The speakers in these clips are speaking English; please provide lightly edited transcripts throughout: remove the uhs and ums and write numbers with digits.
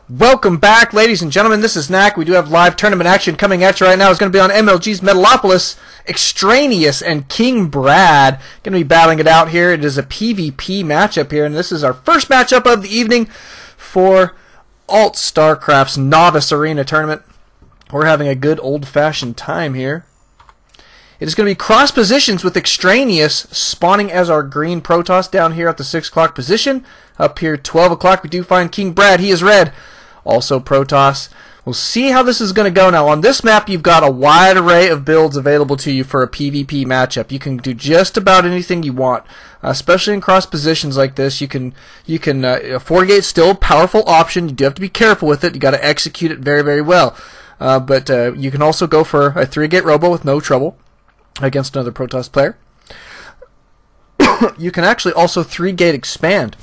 Welcome back, ladies and gentlemen. This is Knack. We do have live tournament action coming at you right now. It's going to be on MLG's Metalopolis, Extraneous, and kingbrad. Going to be battling it out here. It is a PvP matchup here, and this is our first matchup of the evening for ALT-Stracraft's Novice Arena tournament. We're having a good old-fashioned time here. It is going to be cross positions with Extraneous spawning as our green Protoss down here at the 6 o'clock position. Up here, 12 o'clock, we do find kingbrad. He is red. Also Protoss. We'll see how this is going to go now. On this map, you've got a wide array of builds available to you for a PvP matchup. You can do just about anything you want, especially in cross positions like this. A 4-gate still a powerful option. You do have to be careful with it. You got to execute it very, very well. But you can also go for a 3-gate robo with no trouble against another Protoss player. You can actually also 3-gate expand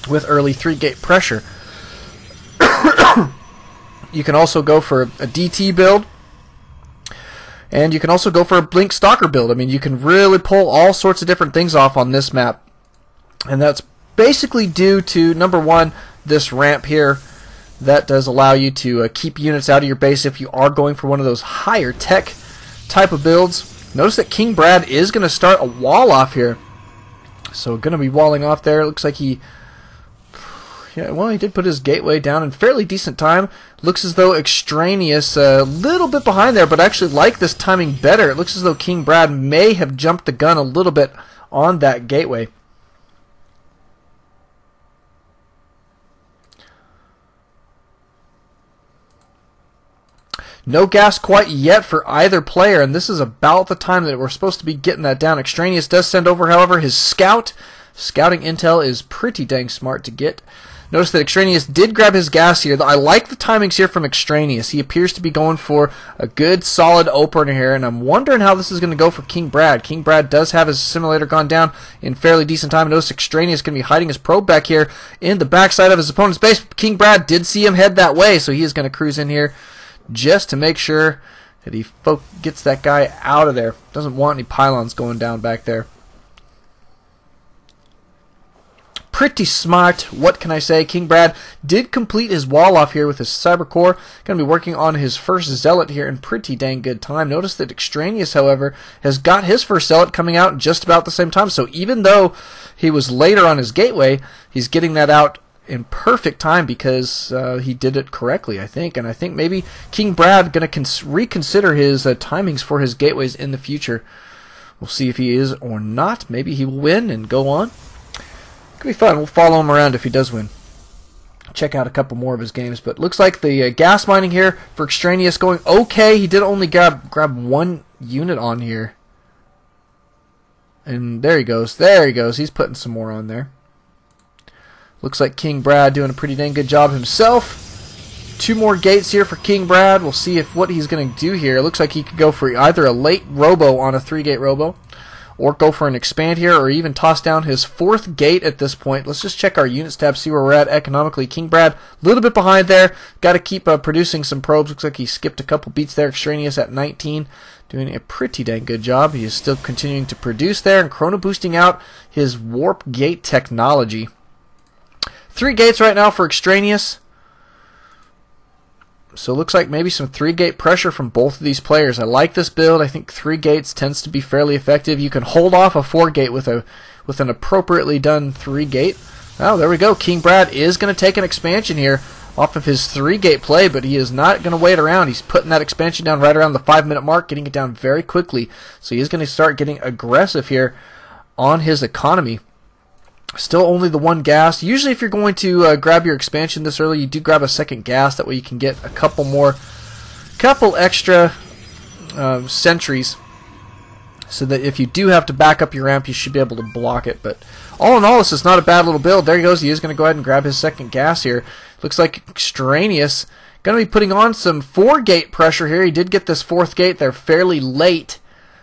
with early 3-gate pressure. You can also go for a DT build, and you can also go for a Blink Stalker build. I mean, you can really pull all sorts of different things off on this map, and that's basically due to, number one, this ramp here that does allow you to keep units out of your base if you are going for one of those higher tech type of builds. Notice that kingbrad is going to start a wall off here, so going to be walling off there. It looks like he did put his gateway down in fairly decent time. Looks as though Extraneous a little bit behind there, but I actually like this timing better. It looks as though kingbrad may have jumped the gun a little bit on that gateway. No gas quite yet for either player, and this is about the time that we're supposed to be getting that down. Extraneous does send over, however, his scout. Scouting intel is pretty dang smart to get. Notice that Extraneous did grab his gas here. I like the timings here from Extraneous. He appears to be going for a good, solid opener here, and I'm wondering how this is going to go for kingbrad. Kingbrad does have his simulator gone down in fairly decent time. Notice Extraneous is going to be hiding his probe back here in the backside of his opponent's base. Kingbrad did see him head that way, so he is going to cruise in here just to make sure that he gets that guy out of there. Doesn't want any pylons going down back there. Pretty smart, what can I say? Kingbrad did complete his wall off here with his cyber core. Going to be working on his first zealot here in pretty dang good time. Notice that Extraneous, however, has got his first zealot coming out just about the same time. So even though he was later on his gateway, he's getting that out in perfect time because he did it correctly, I think. And I think maybe kingbrad going to reconsider his timings for his gateways in the future. We'll see if he is or not. Maybe he will win and go on. Could be fun. We'll follow him around if he does win. Check out a couple more of his games. But looks like the gas mining here for Extraneous going okay. He did only grab one unit on here. And there he goes. There he goes. He's putting some more on there. Looks like kingbrad doing a pretty dang good job himself. 2 more gates here for kingbrad. We'll see what he's going to do here. It looks like he could go for either a late robo on a 3-gate robo, or go for an expand here, or even toss down his 4th gate at this point. Let's just check our units tab, see where we're at economically. Kingbrad, a little bit behind there. Got to keep producing some probes. Looks like he skipped a couple beats there. Extraneous at 19, doing a pretty dang good job. He is still continuing to produce there and chrono boosting out his warp gate technology. 3 gates right now for Extraneous. So it looks like maybe some 3-gate pressure from both of these players. I like this build. I think 3 gates tends to be fairly effective. You can hold off a 4-gate with an appropriately done 3-gate. Oh, there we go. Kingbrad is going to take an expansion here off of his 3-gate play, but he is not going to wait around. He's putting that expansion down right around the 5-minute mark, getting it down very quickly. So he's going to start getting aggressive here on his economy. Still only the 1 gas. Usually if you're going to grab your expansion this early, you do grab a 2nd gas. That way you can get a couple extra sentries, so that if you do have to back up your ramp, you should be able to block it. But all in all, this is not a bad little build. There he goes. He is going to go ahead and grab his 2nd gas here. Looks like Extraneous going to be putting on some 4-gate pressure here. He did get this 4th gate there fairly late.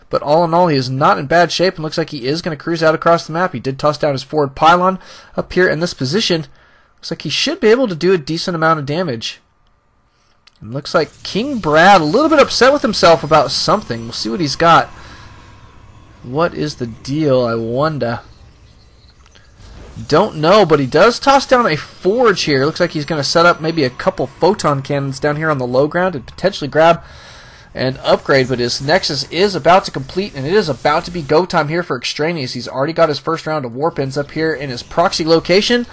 But all in all, he is not in bad shape, and looks like he is going to cruise out across the map. He did toss down his forward pylon up here in this position. Looks like he should be able to do a decent amount of damage. And looks like kingbrad a little bit upset with himself about something. We'll see what he's got. What is the deal, I wonder? Don't know, but he does toss down a forge here. Looks like he's going to set up maybe a couple photon cannons down here on the low ground and potentially grab an upgrade, but his Nexus is about to complete, and it is about to be go time here for Extraneous. He's already got his first round of warp-ins up here in his proxy location.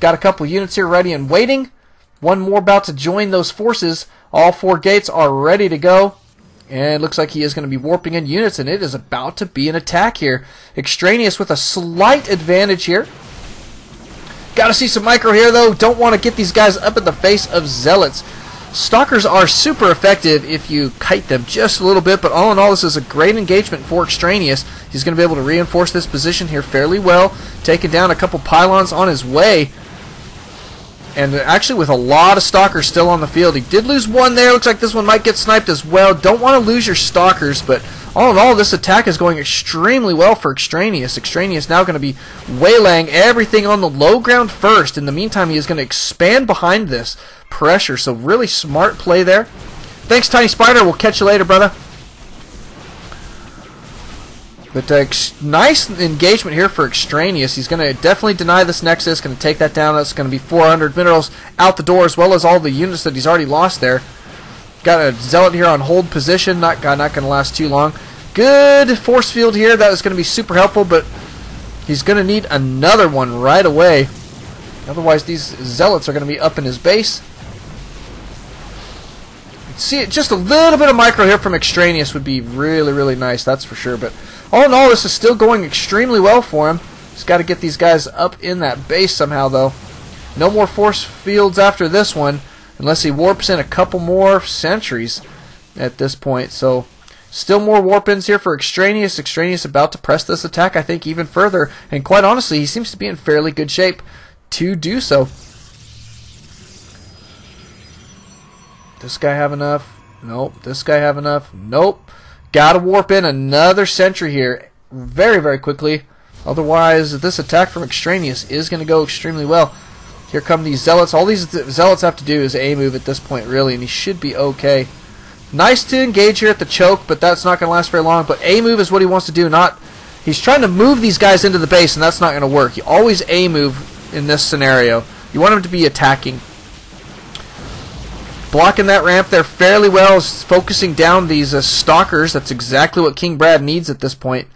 Got a couple units here ready and waiting. One more about to join those forces. All 4 gates are ready to go. And it looks like he is going to be warping in units, and it is about to be an attack here. Extraneous with a slight advantage here. Got to see some micro here, though. Don't want to get these guys up in the face of Zealots. Stalkers are super effective if you kite them just a little bit, but all in all, this is a great engagement for Extraneous. He's going to be able to reinforce this position here fairly well, taking down a couple pylons on his way. And actually with a lot of stalkers still on the field. He did lose one there. Looks like this one might get sniped as well. Don't want to lose your stalkers, but all in all, this attack is going extremely well for Extraneous. Extraneous now going to be waylaying everything on the low ground first. In the meantime, he is going to expand behind this pressure. So really smart play there. Thanks, Tiny Spider. We'll catch you later, brother. But nice engagement here for Extraneous. He's going to definitely deny this Nexus. Going to take that down. That's going to be 400 minerals out the door, as well as all the units that he's already lost there. Got a Zealot here on hold position. Not going to last too long. Good force field here. That is going to be super helpful, but he's going to need another one right away. Otherwise, these Zealots are going to be up in his base. See, just a little bit of micro here from Extraneous would be really, really nice, that's for sure. But all in all, this is still going extremely well for him. Just got to get these guys up in that base somehow, though. No more force fields after this one, unless he warps in a couple more sentries at this point. So, still more warp-ins here for Extraneous. Extraneous about to press this attack, I think, even further. And quite honestly, he seems to be in fairly good shape to do so. This guy have enough? Nope. This guy have enough? Nope. Gotta warp in another sentry here very, very quickly. Otherwise, this attack from Extraneous is going to go extremely well. Here come these Zealots. All these Zealots have to do is A-move at this point, really, and he should be okay. Nice to engage here at the choke, but that's not going to last very long. But A-move is what he wants to do. He's trying to move these guys into the base, and that's not going to work. You always A-move in this scenario. You want him to be attacking. Blocking that ramp there fairly well, focusing down these stalkers. That's exactly what King Brad needs at this point.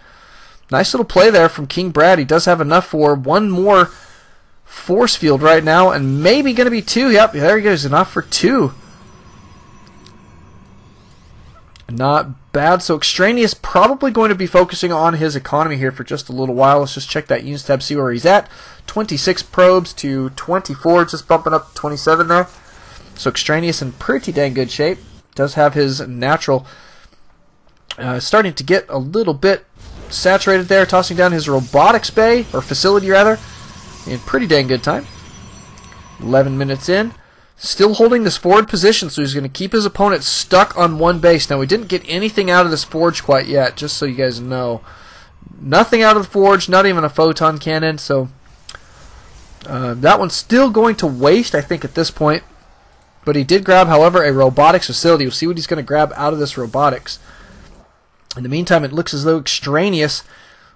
Nice little play there from King Brad. He does have enough for one more force field right now, and maybe going to be 2. Yep, there he goes. Enough for 2. Not bad. So Extraneous probably going to be focusing on his economy here for just a little while. Let's just check that units tab, see where he's at. 26 probes to 24, just bumping up to 27 there. So Extraneous in pretty dang good shape. Does have his natural starting to get a little bit saturated there, tossing down his robotics bay, or facility rather, in pretty dang good time. 11 minutes in. Still holding this forward position, so he's going to keep his opponent stuck on one base. Now, we didn't get anything out of this forge quite yet, just so you guys know. Nothing out of the forge, not even a photon cannon, so that one's still going to waste, I think, at this point. But he did grab, however, a robotics facility. We'll see what he's going to grab out of this robotics. In the meantime, it looks as though Extraneous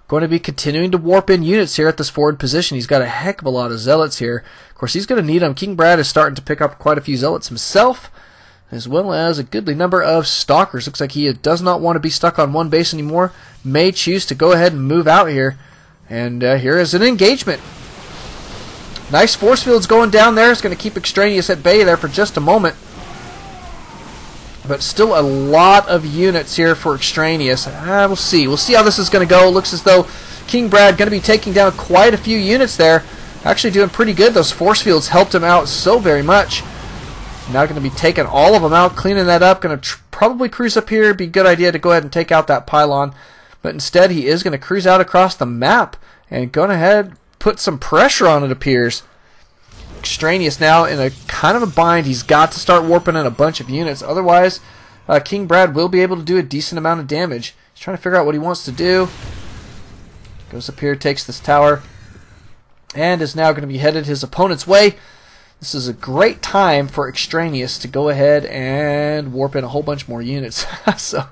going to be continuing to warp in units here at this forward position. He's got a heck of a lot of Zealots here. Of course, he's going to need them. King Brad is starting to pick up quite a few Zealots himself, as well as a goodly number of Stalkers. Looks like he does not want to be stuck on one base anymore. May choose to go ahead and move out here. And here is an engagement. Nice force fields going down there. It's going to keep Extraneous at bay there for just a moment. But still a lot of units here for Extraneous. We'll see. We'll see how this is going to go. It looks as though King Brad going to be taking down quite a few units there. Actually doing pretty good. Those force fields helped him out so very much. Now going to be taking all of them out, cleaning that up. Going to probably cruise up here. Be a good idea to go ahead and take out that pylon. But instead he is going to cruise out across the map and go ahead put some pressure on, it appears. Extraneous now in a kind of a bind. He's got to start warping in a bunch of units. Otherwise, King Brad will be able to do a decent amount of damage. He's trying to figure out what he wants to do. Goes up here, takes this tower, and is now going to be headed his opponent's way. This is a great time for Extraneous to go ahead and warp in a whole bunch more units. So,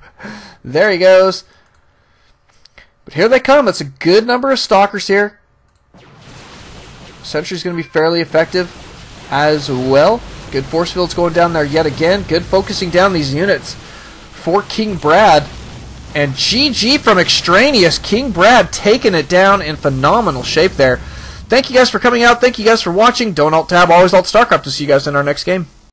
there he goes. But here they come. It's a good number of Stalkers here. Sentry's going to be fairly effective as well. Good force fields going down there yet again. Good focusing down these units for King Brad. And GG from Extraneous. King Brad taking it down in phenomenal shape there. Thank you guys for coming out. Thank you guys for watching. Don't alt-tab, always alt-StarCraft. To see you guys in our next game.